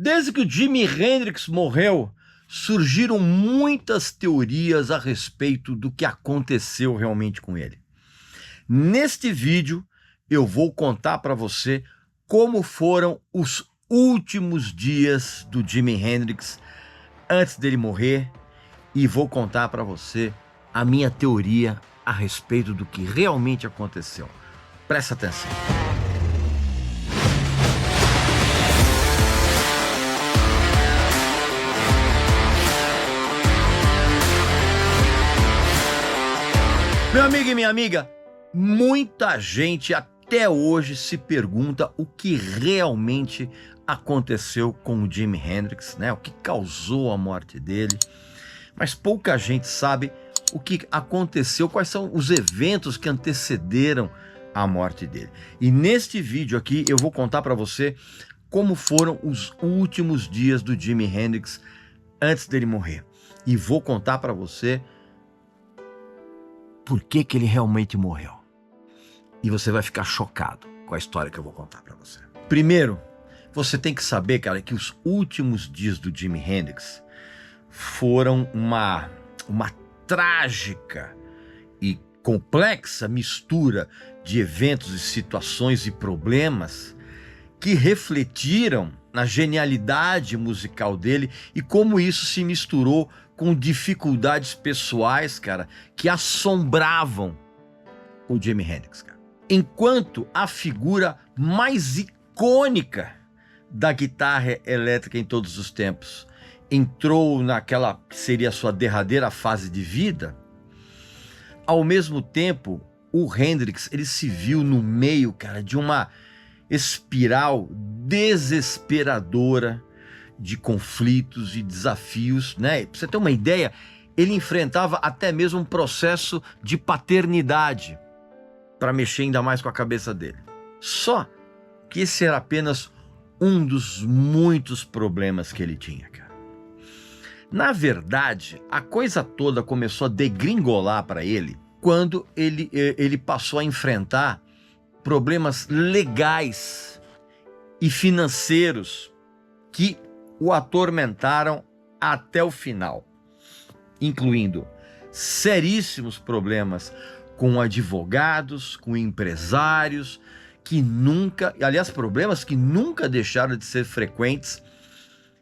Desde que o Jimi Hendrix morreu, surgiram muitas teorias a respeito do que aconteceu realmente com ele. Neste vídeo, eu vou contar para você como foram os últimos dias do Jimi Hendrix antes dele morrer e vou contar para você a minha teoria a respeito do que realmente aconteceu. Presta atenção. Meu amigo e minha amiga, muita gente até hoje se pergunta o que realmente aconteceu com o Jimi Hendrix, né? O que causou a morte dele, mas pouca gente sabe o que aconteceu, quais são os eventos que antecederam a morte dele. E neste vídeo aqui eu vou contar para você como foram os últimos dias do Jimi Hendrix antes dele morrer. E vou contar para você por que ele realmente morreu. E você vai ficar chocado com a história que eu vou contar para você. Primeiro, você tem que saber, cara, que os últimos dias do Jimi Hendrix foram uma trágica e complexa mistura de eventos e situações e problemas que refletiram na genialidade musical dele e como isso se misturou com dificuldades pessoais, cara, que assombravam o Jimi Hendrix, cara. Enquanto a figura mais icônica da guitarra elétrica em todos os tempos entrou naquela que seria a sua derradeira fase de vida, ao mesmo tempo, o Hendrix, ele se viu no meio, cara, de uma espiral desesperadora de conflitos e desafios, né? Pra você ter uma ideia, ele enfrentava até mesmo um processo de paternidade para mexer ainda mais com a cabeça dele. Só que esse era apenas um dos muitos problemas que ele tinha, cara. Na verdade, a coisa toda começou a degringolar para ele quando ele passou a enfrentar problemas legais e financeiros que o atormentaram até o final, incluindo seríssimos problemas com advogados, com empresários, problemas que nunca deixaram de ser frequentes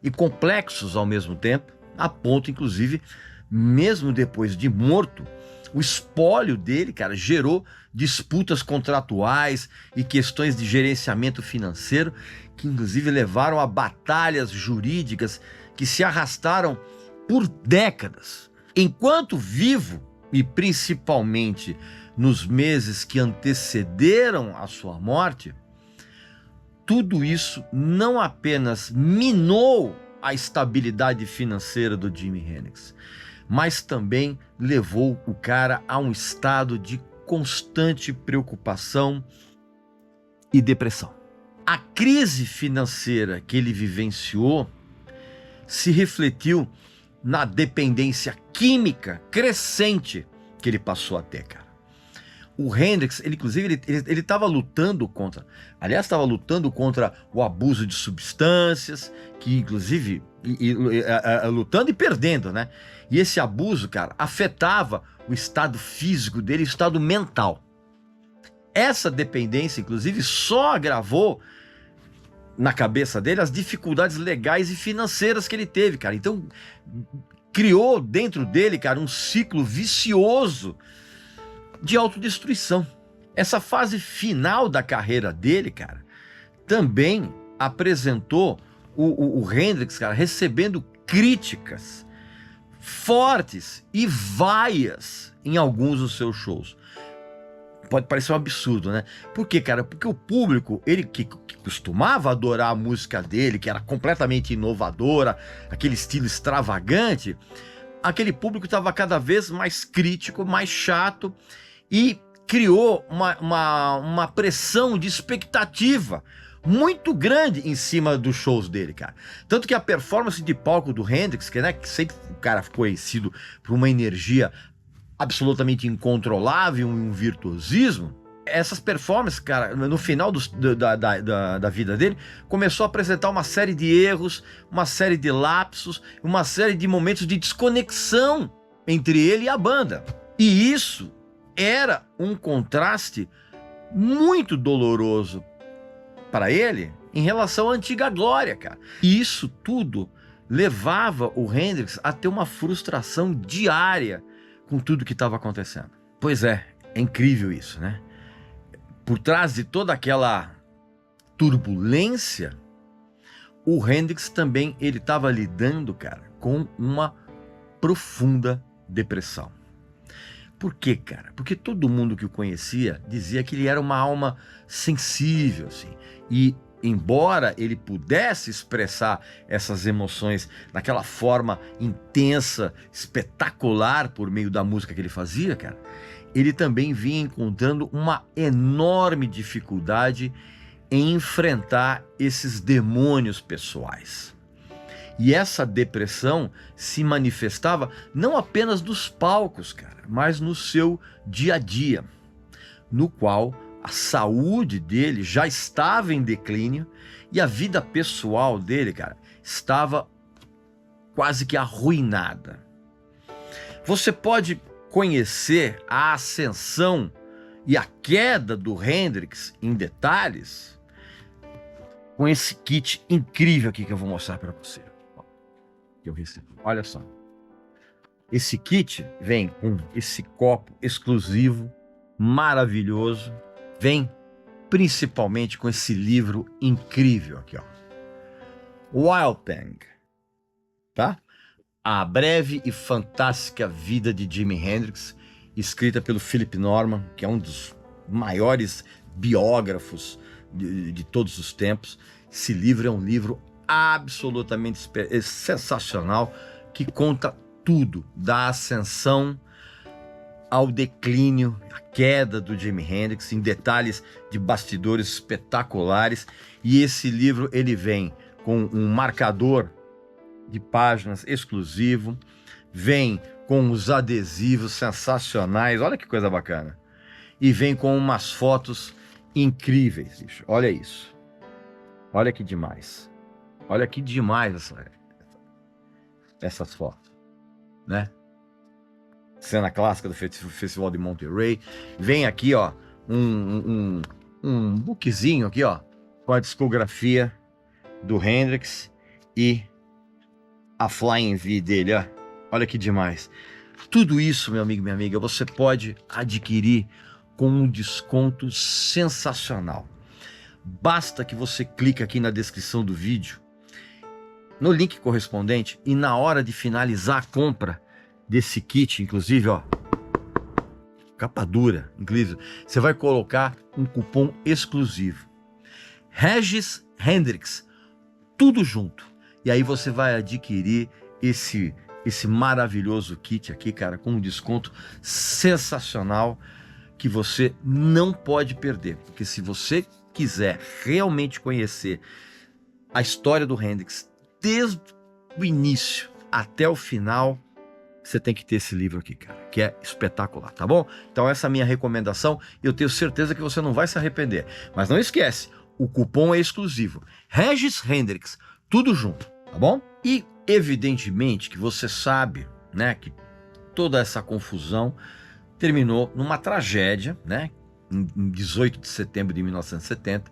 e complexos ao mesmo tempo, a ponto, inclusive, mesmo depois de morto, o espólio dele, cara, gerou disputas contratuais e questões de gerenciamento financeiro que, inclusive, levaram a batalhas jurídicas que se arrastaram por décadas. Enquanto vivo, e principalmente nos meses que antecederam a sua morte, tudo isso não apenas minou a estabilidade financeira do Jimi Hendrix, mas também levou o cara a um estado de constante preocupação e depressão. A crise financeira que ele vivenciou se refletiu na dependência química crescente que ele passou a ter, cara. O Hendrix, inclusive, ele estava lutando contra o abuso de substâncias, que inclusive, lutando e perdendo, né? E esse abuso, cara, afetava o estado físico dele, o estado mental. Essa dependência, inclusive, só agravou na cabeça dele as dificuldades legais e financeiras que ele teve, cara. Então, criou dentro dele, cara, um ciclo vicioso de autodestruição. Essa fase final da carreira dele, cara, também apresentou o Hendrix, cara, recebendo críticas fortes e vaias em alguns dos seus shows. Pode parecer um absurdo, né? Por quê, cara? Porque o público, ele que costumava adorar a música dele, que era completamente inovadora, aquele estilo extravagante, aquele público estava cada vez mais crítico, mais chato e criou uma pressão de expectativa muito grande em cima dos shows dele, cara. Tanto que a performance de palco do Hendrix, que sempre o cara ficou conhecido por uma energia absolutamente incontrolável, um virtuosismo, essas performances, cara, no final da vida dele, começou a apresentar uma série de erros, uma série de lapsos, uma série de momentos de desconexão entre ele e a banda. E isso era um contraste muito doloroso para ele em relação à antiga glória, cara. E isso tudo levava o Hendrix a ter uma frustração diária com tudo que estava acontecendo. Pois é incrível isso, né? Por trás de toda aquela turbulência, o Hendrix também ele estava lidando, cara, com uma profunda depressão. Por quê, cara? Porque todo mundo que o conhecia dizia que ele era uma alma sensível, assim. E embora ele pudesse expressar essas emoções daquela forma intensa, espetacular por meio da música que ele fazia, cara, ele também vinha encontrando uma enorme dificuldade em enfrentar esses demônios pessoais. E essa depressão se manifestava não apenas nos palcos, cara, mas no seu dia a dia, no qual a saúde dele já estava em declínio e a vida pessoal dele, cara, estava quase que arruinada. Você pode conhecer a ascensão e a queda do Hendrix em detalhes com esse kit incrível aqui que eu vou mostrar para você. Que eu recebi. Olha só. Esse kit vem com esse copo exclusivo, maravilhoso. Vem principalmente com esse livro incrível aqui, ó. Wild Thing, tá? A breve e fantástica vida de Jimi Hendrix, escrita pelo Philip Norman, que é um dos maiores biógrafos de todos os tempos. Esse livro é um livro absolutamente sensacional, que conta tudo da ascensão ao declínio, a queda do Jimi Hendrix, em detalhes de bastidores espetaculares. E esse livro ele vem com um marcador de páginas exclusivo, vem com os adesivos sensacionais, olha que coisa bacana, e vem com umas fotos incríveis, bicho. Olha isso, olha que demais, olha que demais essas fotos, né? Cena clássica do Festival de Monterey. Vem aqui, ó, um bookzinho aqui, ó, com a discografia do Hendrix e a Flying V dele, ó. Olha que demais. Tudo isso, meu amigo, minha amiga, você pode adquirir com um desconto sensacional. Basta que você clique aqui na descrição do vídeo, no link correspondente, e na hora de finalizar a compra desse kit, inclusive, ó, capa dura, inclusive, você vai colocar um cupom exclusivo, Regis Hendrix, tudo junto. E aí você vai adquirir esse maravilhoso kit aqui, cara, com um desconto sensacional que você não pode perder. Porque se você quiser realmente conhecer a história do Hendrix desde o início até o final, você tem que ter esse livro aqui, cara, que é espetacular, tá bom? Então essa é a minha recomendação e eu tenho certeza que você não vai se arrepender. Mas não esquece, o cupom é exclusivo, Regis Hendrix, tudo junto, tá bom? E evidentemente que você sabe, né, que toda essa confusão terminou numa tragédia, né, em 18 de setembro de 1970,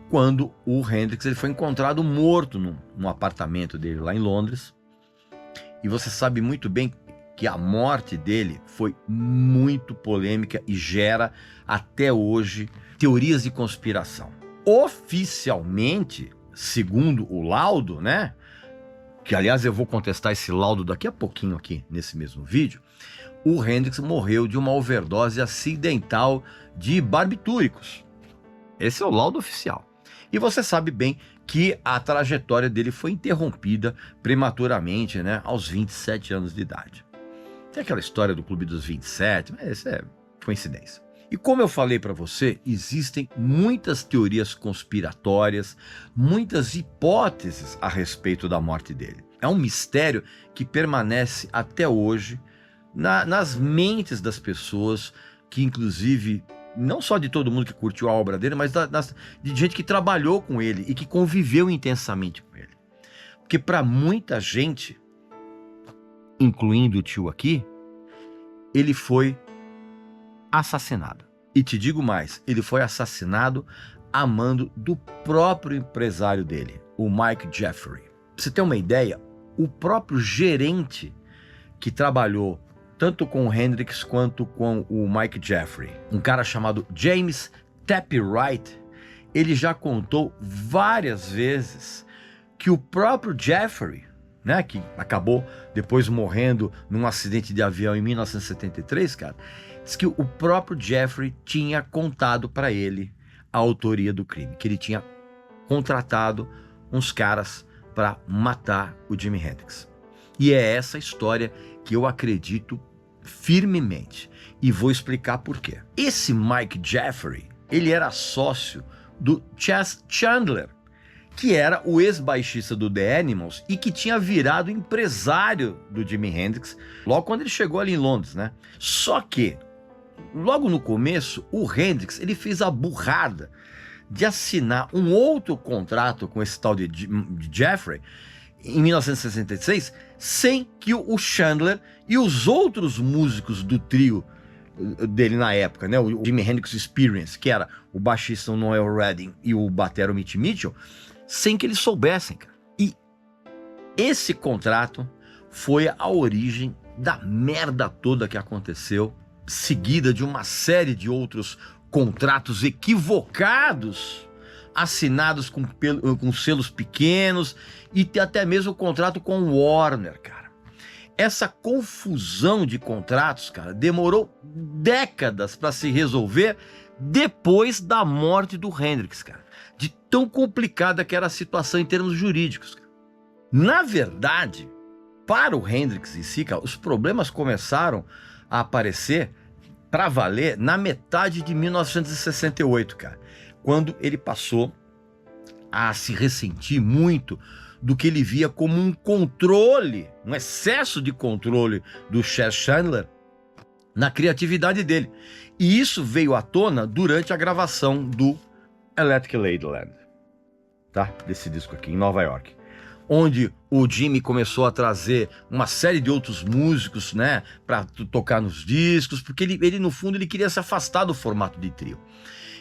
quando o Hendrix ele foi encontrado morto num apartamento dele lá em Londres. E você sabe muito bem que a morte dele foi muito polêmica e gera até hoje teorias de conspiração. Oficialmente, segundo o laudo, né, que aliás eu vou contestar esse laudo daqui a pouquinho aqui nesse mesmo vídeo, o Hendrix morreu de uma overdose acidental de barbitúricos. Esse é o laudo oficial. E você sabe bem que a trajetória dele foi interrompida prematuramente, né, aos 27 anos de idade. Tem aquela história do Clube dos 27, mas isso é coincidência. E como eu falei para você, existem muitas teorias conspiratórias, muitas hipóteses a respeito da morte dele. É um mistério que permanece até hoje nas mentes das pessoas que, inclusive, não só de todo mundo que curtiu a obra dele, mas de gente que trabalhou com ele e que conviveu intensamente com ele. Porque para muita gente, incluindo o tio aqui, ele foi assassinado. E te digo mais, ele foi assassinado a mando do próprio empresário dele, o Mike Jeffrey. Pra você ter uma ideia, o próprio gerente que trabalhou tanto com o Hendrix quanto com o Mike Jeffrey, um cara chamado James Tappy Wright, ele já contou várias vezes que o próprio Jeffrey, né, que acabou depois morrendo num acidente de avião em 1973, cara, diz que o próprio Jeffrey tinha contado para ele a autoria do crime, que ele tinha contratado uns caras para matar o Jimi Hendrix. E é essa história que eu acredito firmemente. E vou explicar por quê. Esse Mike Jeffrey, ele era sócio do Chas Chandler, que era o ex-baixista do The Animals e que tinha virado empresário do Jimi Hendrix logo quando ele chegou ali em Londres, né? Só que, logo no começo, o Hendrix, ele fez a burrada de assinar um outro contrato com esse tal de Jeffrey em 1966, sem que o Chandler e os outros músicos do trio dele na época, né, o Jimi Hendrix Experience, que era o baixista Noel Redding e o batero Mitch Mitchell, sem que eles soubessem, cara. E esse contrato foi a origem da merda toda que aconteceu, seguida de uma série de outros contratos equivocados, assinados com selos pequenos, e até mesmo o contrato com o Warner, cara. Essa confusão de contratos, cara, demorou décadas para se resolver depois da morte do Hendrix, cara. De tão complicada que era a situação em termos jurídicos, cara. Na verdade, para o Hendrix em si, cara, os problemas começaram a aparecer para valer na metade de 1968, cara, quando ele passou a se ressentir muito do que ele via como um controle, um excesso de controle do Chas Chandler na criatividade dele. E isso veio à tona durante a gravação do Electric Ladyland, tá? Desse disco aqui, em Nova York, onde o Jimmy começou a trazer uma série de outros músicos, né, para tocar nos discos, porque ele no fundo ele queria se afastar do formato de trio.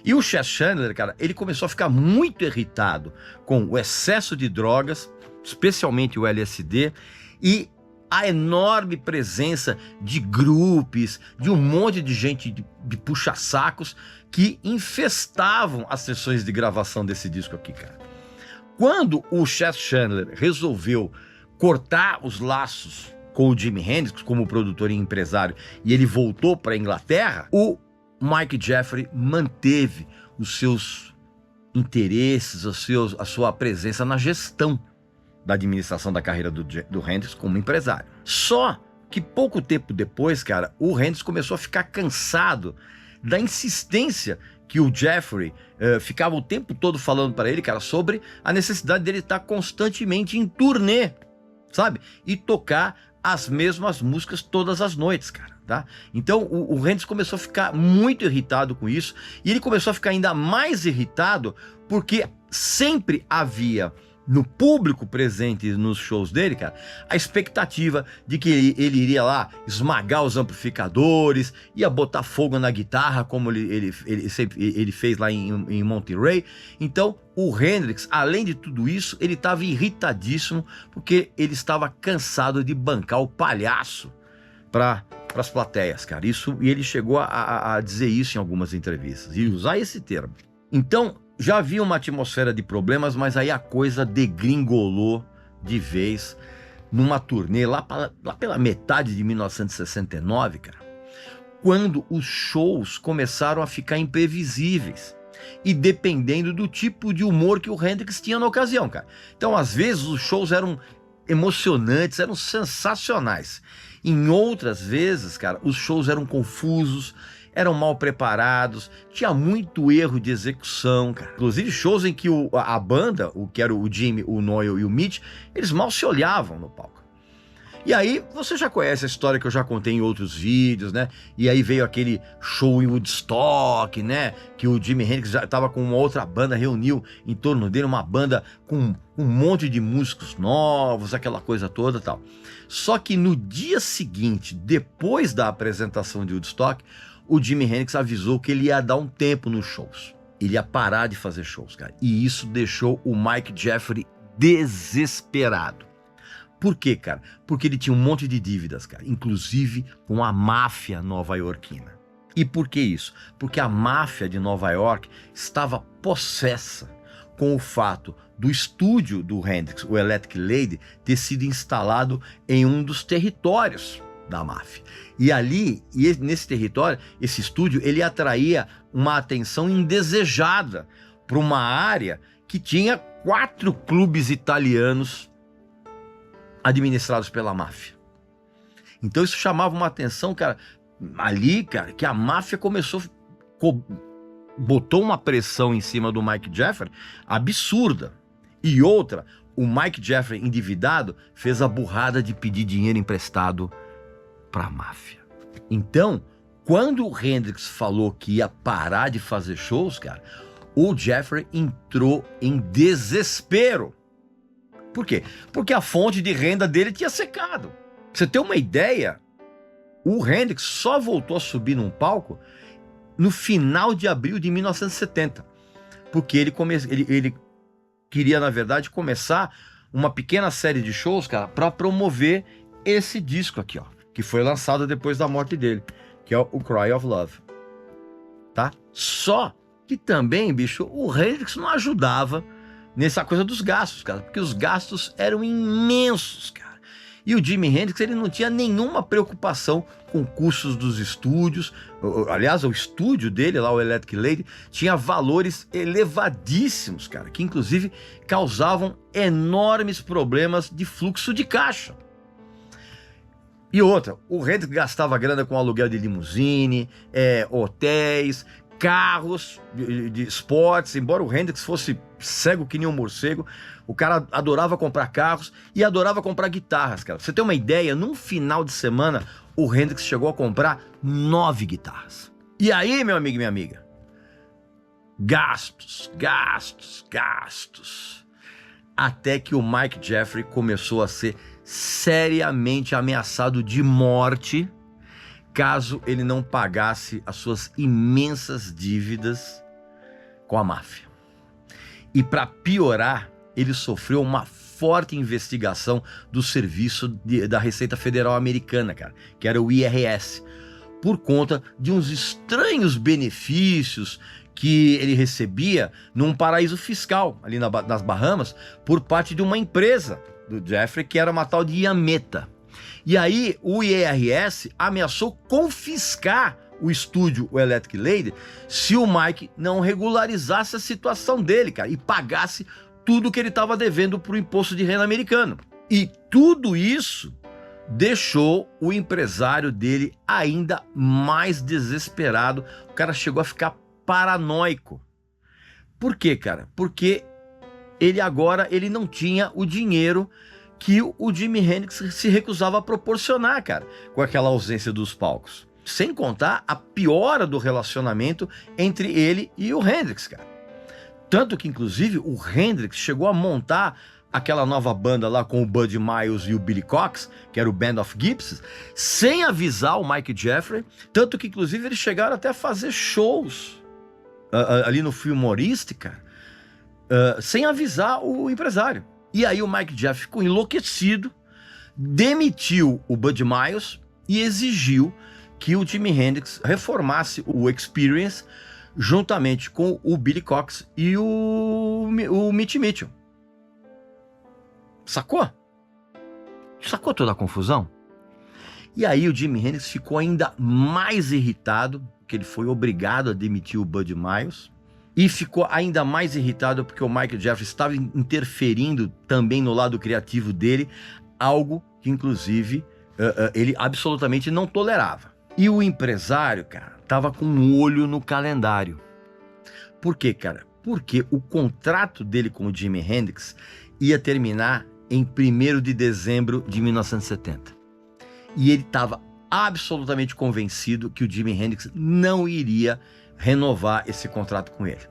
E o Chas Chandler, cara, ele começou a ficar muito irritado com o excesso de drogas, especialmente o LSD, e a enorme presença de grupos, de um monte de gente de puxa-sacos que infestavam as sessões de gravação desse disco aqui, cara. Quando o Chas Chandler resolveu cortar os laços com o Jimi Hendrix como produtor e empresário, e ele voltou para a Inglaterra, o Mike Jeffrey manteve os seus interesses, a sua presença na gestão da administração da carreira do Hendrix como empresário. Só que pouco tempo depois, cara, o Hendrix começou a ficar cansado da insistência que o Jeffrey ficava o tempo todo falando para ele, cara, sobre a necessidade dele estar constantemente em turnê, sabe? E tocar as mesmas músicas todas as noites, cara. Tá? Então o Hendrix começou a ficar muito irritado com isso, e ele começou a ficar ainda mais irritado porque sempre havia no público presente nos shows dele, cara, a expectativa de que ele iria lá esmagar os amplificadores, ia botar fogo na guitarra, como ele fez lá em Monterey. Então o Hendrix, além de tudo isso, ele estava irritadíssimo porque ele estava cansado de bancar o palhaço para as plateias, cara. E ele chegou a dizer isso em algumas entrevistas e usar esse termo. Então já havia uma atmosfera de problemas, mas aí a coisa degringolou de vez numa turnê lá pela metade de 1969, cara, quando os shows começaram a ficar imprevisíveis e dependendo do tipo de humor que o Hendrix tinha na ocasião, cara. Então, às vezes, os shows eram emocionantes, eram sensacionais. Em outras vezes, cara, os shows eram confusos, eram mal preparados, tinha muito erro de execução, cara. Inclusive shows em que a banda, que era o Jimmy, o Noel e o Mitch, eles mal se olhavam no palco. E aí, você já conhece a história que eu já contei em outros vídeos, né? E aí veio aquele show em Woodstock, né? Que o Jimi Hendrix já estava com uma outra banda, reuniu em torno dele uma banda com um monte de músicos novos, aquela coisa toda e tal. Só que no dia seguinte, depois da apresentação de Woodstock, o Jimi Hendrix avisou que ele ia dar um tempo nos shows. Ele ia parar de fazer shows, cara. E isso deixou o Mike Jeffrey desesperado. Por quê, cara? Porque ele tinha um monte de dívidas, cara, inclusive com a máfia nova-iorquina. E por que isso? Porque a máfia de Nova York estava possessa com o fato do estúdio do Hendrix, o Electric Lady, ter sido instalado em um dos territórios da máfia. E ali, nesse território, esse estúdio, ele atraía uma atenção indesejada para uma área que tinha 4 clubes italianos administrados pela máfia. Então isso chamava uma atenção, cara, ali, cara, que a máfia botou uma pressão em cima do Mike Jeffrey absurda. E outra, o Mike Jeffrey endividado fez a burrada de pedir dinheiro emprestado para a máfia. Então, quando o Hendrix falou que ia parar de fazer shows, cara, o Jeffrey entrou em desespero. Por quê? Porque a fonte de renda dele tinha secado. Pra você ter uma ideia, o Hendrix só voltou a subir num palco no final de abril de 1970. Porque ele queria, na verdade, começar uma pequena série de shows, cara, para promover esse disco aqui, ó, que foi lançado depois da morte dele, que é o Cry of Love. Tá? Só que também, bicho, o Hendrix não ajudava nessa coisa dos gastos, cara, porque os gastos eram imensos, cara. E o Jimi Hendrix, ele não tinha nenhuma preocupação com custos dos estúdios. Aliás, o estúdio dele, lá o Electric Lady, tinha valores elevadíssimos, cara, que inclusive causavam enormes problemas de fluxo de caixa. E outra, o Hendrix gastava grana com aluguel de limusine, hotéis, carros de esportes. Embora o Hendrix fosse cego que nem um morcego, o cara adorava comprar carros e adorava comprar guitarras, cara. Pra você ter uma ideia, num final de semana, o Hendrix chegou a comprar 9 guitarras. E aí, meu amigo e minha amiga, gastos. Até que o Mike Jeffrey começou a ser seriamente ameaçado de morte caso ele não pagasse as suas imensas dívidas com a máfia. E para piorar, ele sofreu uma forte investigação do Serviço da Receita Federal Americana, cara, que era o IRS, por conta de uns estranhos benefícios que ele recebia num paraíso fiscal, ali nas Bahamas, por parte de uma empresa do Jeffrey, que era uma tal de Yameta. E aí o IRS ameaçou confiscar o estúdio, o Electric Lady, se o Mike não regularizasse a situação dele, cara, e pagasse tudo que ele estava devendo para o imposto de renda americano. E tudo isso deixou o empresário dele ainda mais desesperado. O cara chegou a ficar paranoico. Por quê, cara? Porque ele não tinha o dinheiro que o Jimi Hendrix se recusava a proporcionar, cara, com aquela ausência dos palcos. Sem contar a piora do relacionamento entre ele e o Hendrix, cara. Tanto que, inclusive, o Hendrix chegou a montar aquela nova banda lá com o Buddy Miles e o Billy Cox, que era o Band of Gypsies, sem avisar o Mike Jeffrey. Tanto que, inclusive, eles chegaram até a fazer shows ali no Fillmore, cara, sem avisar o empresário. E aí o Mike Jeffrey ficou enlouquecido, demitiu o Buddy Miles e exigiu que o Jimi Hendrix reformasse o Experience juntamente com o Billy Cox e o Mitch Mitchell. Sacou? Sacou toda a confusão? E aí o Jimi Hendrix ficou ainda mais irritado, porque ele foi obrigado a demitir o Buddy Miles. E ficou ainda mais irritado porque o Mike Jeffrey estava interferindo também no lado criativo dele, algo que, inclusive, ele absolutamente não tolerava. E o empresário, cara, estava com um olho no calendário. Por quê, cara? Porque o contrato dele com o Jimi Hendrix ia terminar em 1º de dezembro de 1970. E ele estava absolutamente convencido que o Jimi Hendrix não iria renovar esse contrato com ele.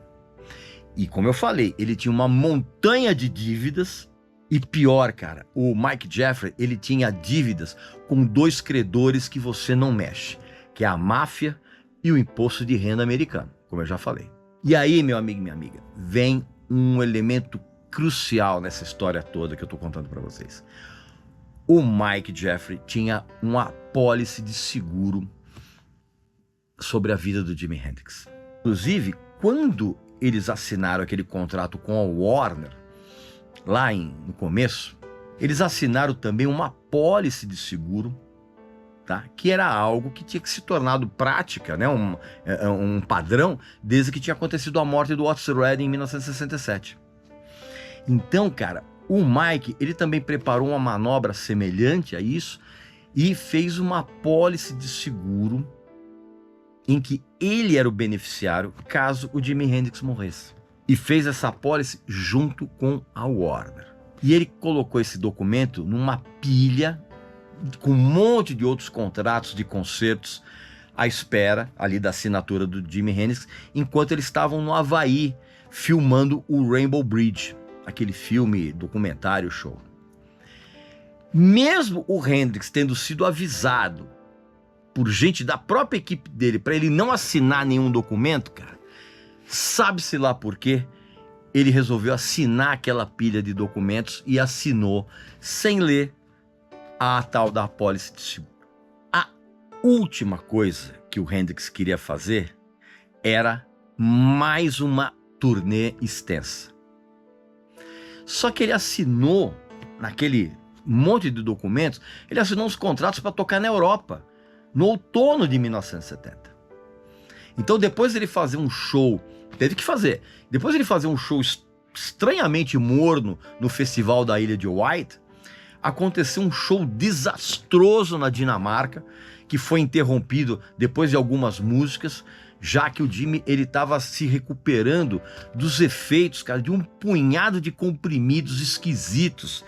E como eu falei, ele tinha uma montanha de dívidas. E pior, cara, o Mike Jeffrey, ele tinha dívidas com 2 credores que você não mexe, que é a máfia e o imposto de renda americano, como eu já falei. E aí, meu amigo e minha amiga, vem um elemento crucial nessa história toda que eu tô contando para vocês. O Mike Jeffrey tinha uma apólice de seguro sobre a vida do Jimi Hendrix. Inclusive, quando eles assinaram aquele contrato com a Warner, lá no começo, eles assinaram também uma apólice de seguro, tá? Que era algo que tinha que se tornado prática, né? Um padrão, desde que tinha acontecido a morte do Otis Redding em 1967. Então, cara, o Mike, ele também preparou uma manobra semelhante a isso e fez uma apólice de seguro em que ele era o beneficiário caso o Jimi Hendrix morresse. E fez essa apólice junto com a Warner. E ele colocou esse documento numa pilha com um monte de outros contratos de concertos à espera ali da assinatura do Jimi Hendrix, enquanto eles estavam no Havaí filmando o Rainbow Bridge, aquele filme documentário show. Mesmo o Hendrix tendo sido avisado por gente da própria equipe dele para ele não assinar nenhum documento, cara, sabe-se lá por quê, ele resolveu assinar aquela pilha de documentos e assinou sem ler a tal da apólice de seguro. A última coisa que o Hendrix queria fazer era mais uma turnê extensa. Só que ele assinou, naquele monte de documentos, ele assinou uns contratos para tocar na Europa, no outono de 1970. Então, depois ele fazer um show, teve que fazer, depois ele fazer um show estranhamente morno no festival da Ilha de White, aconteceu um show desastroso na Dinamarca, que foi interrompido depois de algumas músicas, já que o Jimi ele estava se recuperando dos efeitos, cara, de um punhado de comprimidos esquisitos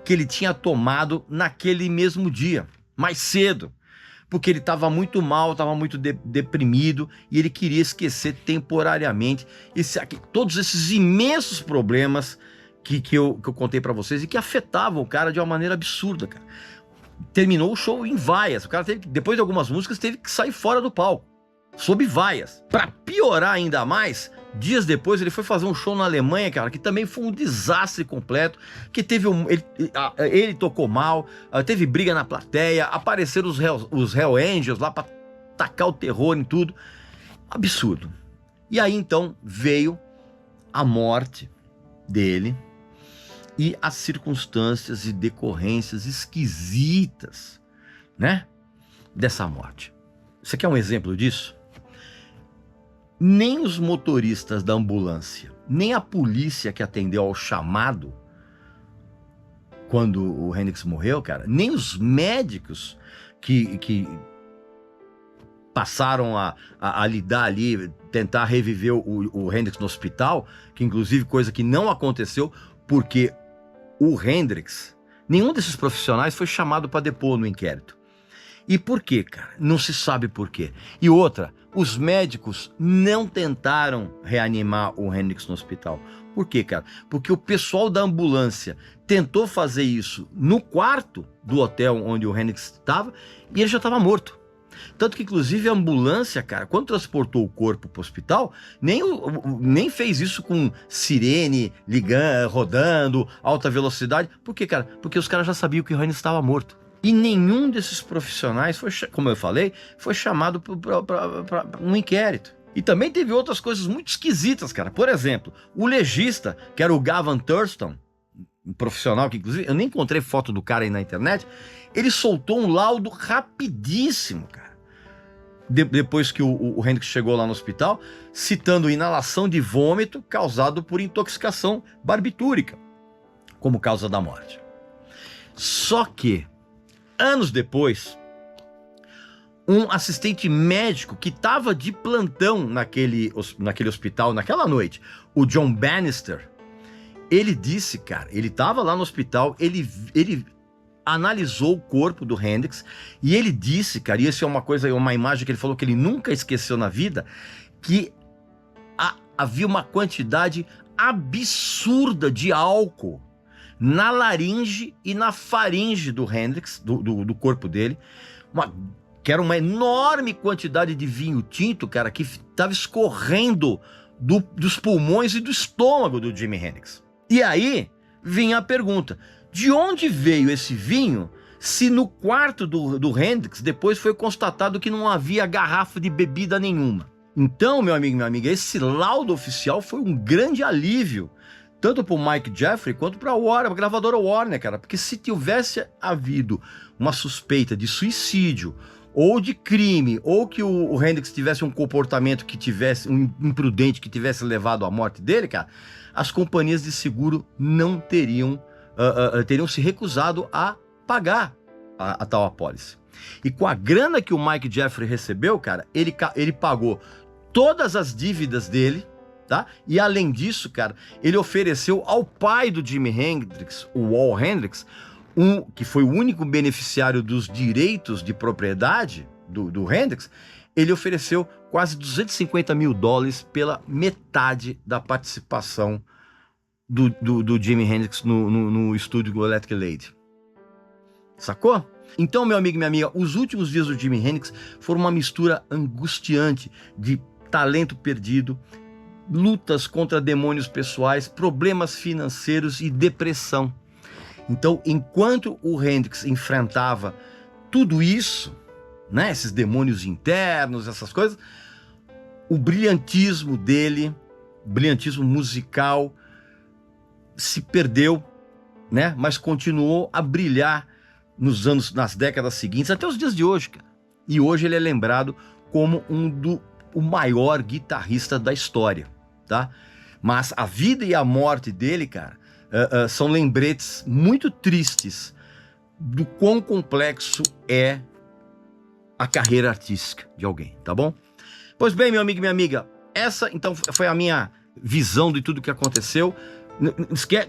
que ele tinha tomado naquele mesmo dia, mais cedo, porque ele estava muito mal, estava muito deprimido e ele queria esquecer temporariamente todos esses imensos problemas que eu contei para vocês e que afetavam o cara de uma maneira absurda, cara. Terminou o show em vaias, o cara depois de algumas músicas teve que sair fora do palco, sob vaias. Para piorar ainda mais, dias depois ele foi fazer um show na Alemanha, cara, que também foi um desastre completo, que teve ele tocou mal, teve briga na plateia, apareceram os Hell Angels lá para tacar o terror em tudo. Absurdo. E aí então veio a morte dele e as circunstâncias e decorrências esquisitas, né, dessa morte. Você quer um exemplo disso? Nem os motoristas da ambulância, nem a polícia que atendeu ao chamado quando o Hendrix morreu, cara, nem os médicos que passaram a lidar ali, tentar reviver o Hendrix no hospital, que inclusive coisa que não aconteceu, porque o Hendrix, nenhum desses profissionais foi chamado para depor no inquérito. E por quê, cara? Não se sabe por quê. E outra, os médicos não tentaram reanimar o Hendrix no hospital. Por quê, cara? Porque o pessoal da ambulância tentou fazer isso no quarto do hotel onde o Hendrix estava e ele já estava morto. Tanto que, inclusive, a ambulância, cara, quando transportou o corpo para o hospital, nem fez isso com sirene ligando, rodando, alta velocidade. Por quê, cara? Porque os caras já sabiam que o Hendrix estava morto. E nenhum desses profissionais, como eu falei, foi chamado para um inquérito. E também teve outras coisas muito esquisitas, cara. Por exemplo, o legista, que era o Gavin Thurston, um profissional que, inclusive, eu nem encontrei foto do cara aí na internet, ele soltou um laudo rapidíssimo, cara. Depois que o Hendrix chegou lá no hospital, citando inalação de vômito causado por intoxicação barbitúrica como causa da morte. Só que, anos depois, um assistente médico que estava de plantão naquele hospital naquela noite, o John Bannister, ele disse, cara, ele estava lá no hospital, ele analisou o corpo do Hendrix e ele disse, cara, e isso é uma imagem que ele falou que ele nunca esqueceu na vida, que havia uma quantidade absurda de álcool na laringe e na faringe do Hendrix, do corpo dele, que era uma enorme quantidade de vinho tinto, cara, que estava escorrendo dos pulmões e do estômago do Jimi Hendrix. E aí vinha a pergunta, de onde veio esse vinho se no quarto do Hendrix depois foi constatado que não havia garrafa de bebida nenhuma? Então, meu amigo e minha amiga, esse laudo oficial foi um grande alívio, tanto para o Mike Jeffrey quanto para a gravadora Warner, cara, porque se tivesse havido uma suspeita de suicídio ou de crime, ou que o Hendrix tivesse um comportamento que tivesse, um imprudente que tivesse levado à morte dele, cara, as companhias de seguro não teriam se recusado a pagar a tal apólice. E com a grana que o Mike Jeffrey recebeu, cara, ele pagou todas as dívidas dele, tá? E além disso, cara, ele ofereceu ao pai do Jimi Hendrix, o Wal Hendrix, que foi o único beneficiário dos direitos de propriedade do Hendrix, ele ofereceu quase $250 mil pela metade da participação do Jimi Hendrix no estúdio do Electric Lady. Sacou? Então, meu amigo e minha amiga, os últimos dias do Jimi Hendrix foram uma mistura angustiante de talento perdido, lutas contra demônios pessoais, problemas financeiros e depressão. Então, enquanto o Hendrix enfrentava tudo isso, né, esses demônios internos, essas coisas, o brilhantismo dele, brilhantismo musical, se perdeu, né, mas continuou a brilhar nas décadas seguintes, até os dias de hoje, cara. E hoje ele é lembrado como o maior guitarrista da história, tá? Mas a vida e a morte dele, cara, são lembretes muito tristes do quão complexo é a carreira artística de alguém, tá bom? Pois bem, meu amigo e minha amiga, essa então foi a minha visão de tudo que aconteceu.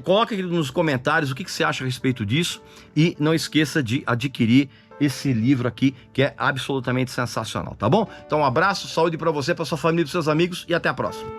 Coloca aqui nos comentários o que você acha a respeito disso e não esqueça de adquirir esse livro aqui, que é absolutamente sensacional, tá bom? Então um abraço, saúde para você, para sua família e para seus amigos e até a próxima.